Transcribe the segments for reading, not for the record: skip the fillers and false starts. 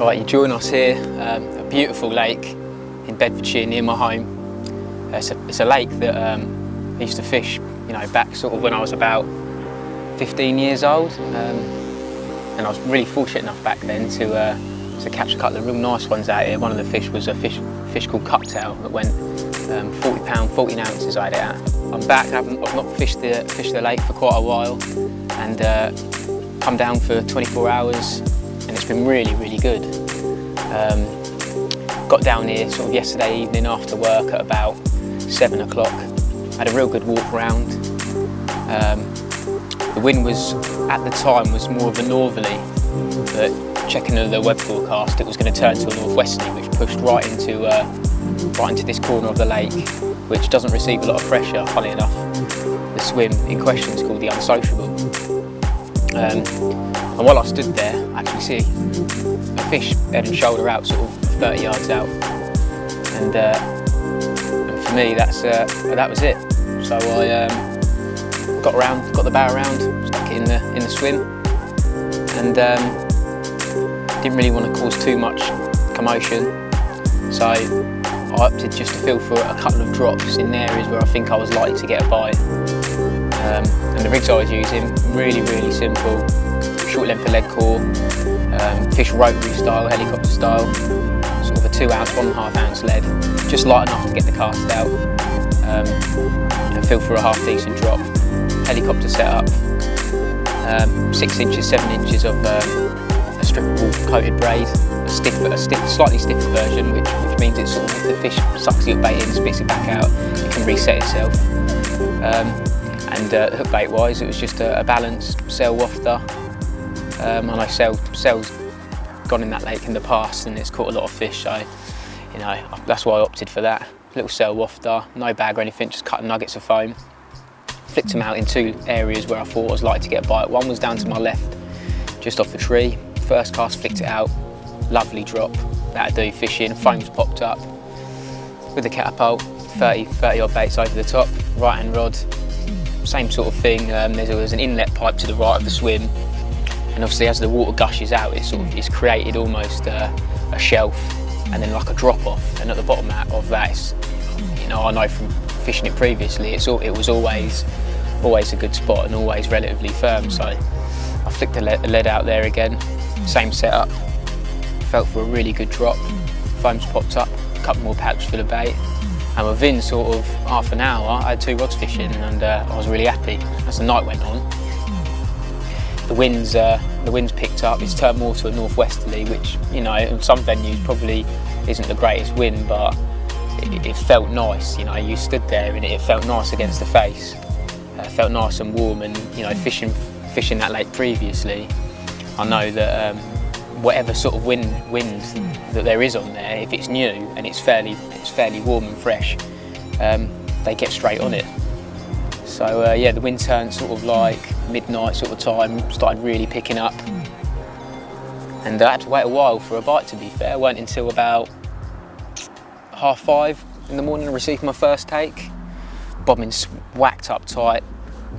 Right, you join us here, a beautiful lake in Bedfordshire near my home. It's a lake that I used to fish, back sort of when I was about 15 years old, and I was really fortunate enough back then to catch a couple of real nice ones out here. One of the fish was a fish called cuptail that went 40 pound, 14 ounces I had it at. I'm back. I've not fished the lake for quite a while, and come down for 24 hours. And it's been really, really good. Got down here sort of yesterday evening after work at about 7 o'clock. Had a real good walk round. The wind was, at the time, was more of a northerly, but checking the web forecast, it was going to turn to a northwesterly, which pushed right into this corner of the lake, which doesn't receive a lot of pressure, funny enough. The swim in question is called the Unsociable. And while I stood there, I actually see a fish head and shoulder out, sort of 30 yards out. And for me, that was it. So I got the bow around, stuck it in the swim, and didn't really want to cause too much commotion. So I opted just to feel for a couple of drops in areas where I think I was likely to get a bite. And the rigs I was using, really, really simple. Short length of lead core, fish rotary style, helicopter style, sort of a 2 ounce, 1.5 ounce lead, just light enough to get the cast out, and feel for a half decent drop. Helicopter setup, 6 inches, 7 inches of a strippable coated braid, a slightly stiffer version, which means it's sort of, if the fish sucks your bait in, spits it back out, it can reset itself. And hook bait wise, it was just a balanced sail wafter. I know sail's gone in that lake in the past and it's caught a lot of fish, so that's why I opted for that. Little sail wafter, no bag or anything, just cutting nuggets of foam. Flicked them out in 2 areas where I thought I was likely to get a bite. One was down to my left, just off the tree. First cast, flicked it out, lovely drop. That'd do, fish in, foam's popped up. With the catapult, 30 odd baits over the top, right hand rod, same sort of thing. There was an inlet pipe to the right of the swim. And obviously as the water gushes out, it's created almost a shelf and then like a drop off. And at the bottom of that is, I know from fishing it previously, it was always a good spot and always relatively firm. So I flicked the lead out there again, same setup, felt for a really good drop, foam's popped up, a couple more pouches full of bait. And within sort of half an hour, I had 2 rods fishing, and I was really happy. As the night went on, the wind's picked up. It's turned more to a northwesterly, which in some venues probably isn't the greatest wind, but it felt nice. You stood there and it felt nice against the face. It felt nice and warm, and fishing that lake previously, I know that whatever sort of wind that there is on there, if it's new and it's fairly warm and fresh, they get straight on it. So yeah, the wind turned sort of like midnight sort of time, started really picking up, and I had to wait a while for a bite, to be fair. It weren't until about 5:30 in the morning I received my first take. Bobbin's whacked up tight,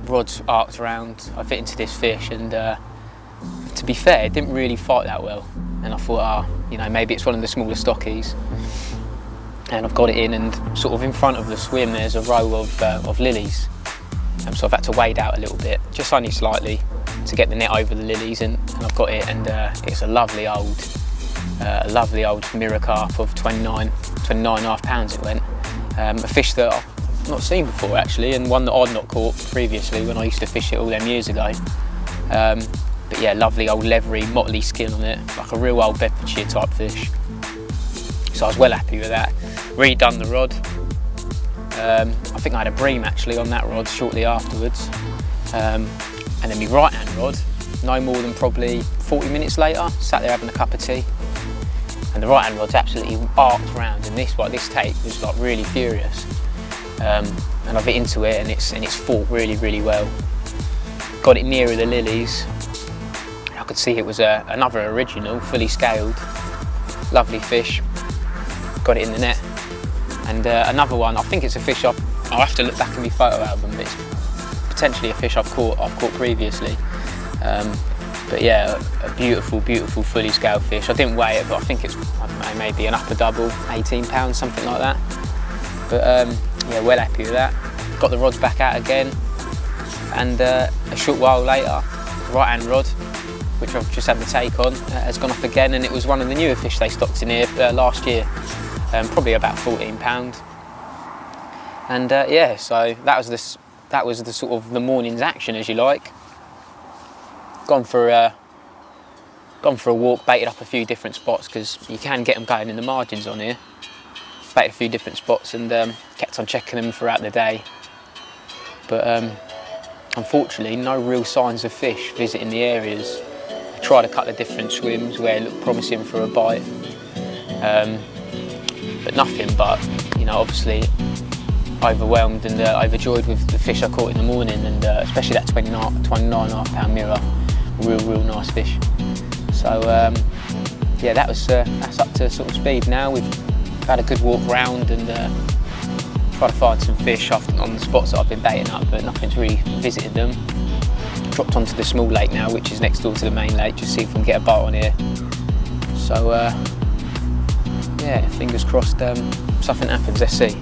rods arced around, I fit into this fish, and to be fair, it didn't really fight that well. And I thought, maybe it's one of the smaller stockies. And I've got it in, and sort of in front of the swim there's a row of lilies. So I've had to wade out a little bit, just only slightly, to get the net over the lilies, and I've got it, and it's a lovely old mirror carp of 29.5 pounds it went. A fish that I've not seen before actually, and one that I'd not caught previously when I used to fish it all them years ago. But yeah, lovely old leathery, motley skin on it, like a real old Bedfordshire type fish. So I was well happy with that. Redone the rod. I think I had a bream actually on that rod shortly afterwards. And then my right hand rod, no more than probably 40 minutes later, sat there having a cup of tea. And the right hand rod's absolutely arced round, and this take was like really furious. And I've hit into it, and it's fought really, really well. Got it nearer the lilies. I could see it was another original, fully scaled, lovely fish. Got it in the net. And another one, I think it's a fish I'll have to look back in my photo album, but it's potentially a fish I've caught previously. But yeah, a beautiful, beautiful fully scaled fish. I didn't weigh it, but I think it's, I don't know, maybe an upper double, 18 pounds, something like that. But yeah, well happy with that. Got the rods back out again, and a short while later, the right hand rod, which I've just had the take on, has gone off again, and it was one of the newer fish they stocked in here last year, probably about 14 pounds. And yeah, so that was the sort of the morning's action, as you like. Gone for a walk, baited up a few different spots, because you can get them going in the margins on here. Baited a few different spots and kept on checking them throughout the day. But unfortunately, no real signs of fish visiting the areas. I tried a couple of different swims where it looked promising for a bite, but nothing. But you know, obviously overwhelmed and overjoyed with the fish I caught in the morning, and especially that 29.5 pound mirror, real nice fish. So yeah, that's up to sort of speed now. We've had a good walk round and tried to find some fish on the spots that I've been baiting up, but nothing's really visited them. Dropped onto the small lake now, which is next door to the main lake, just see if we can get a bite on here. So yeah, fingers crossed something happens, let's see.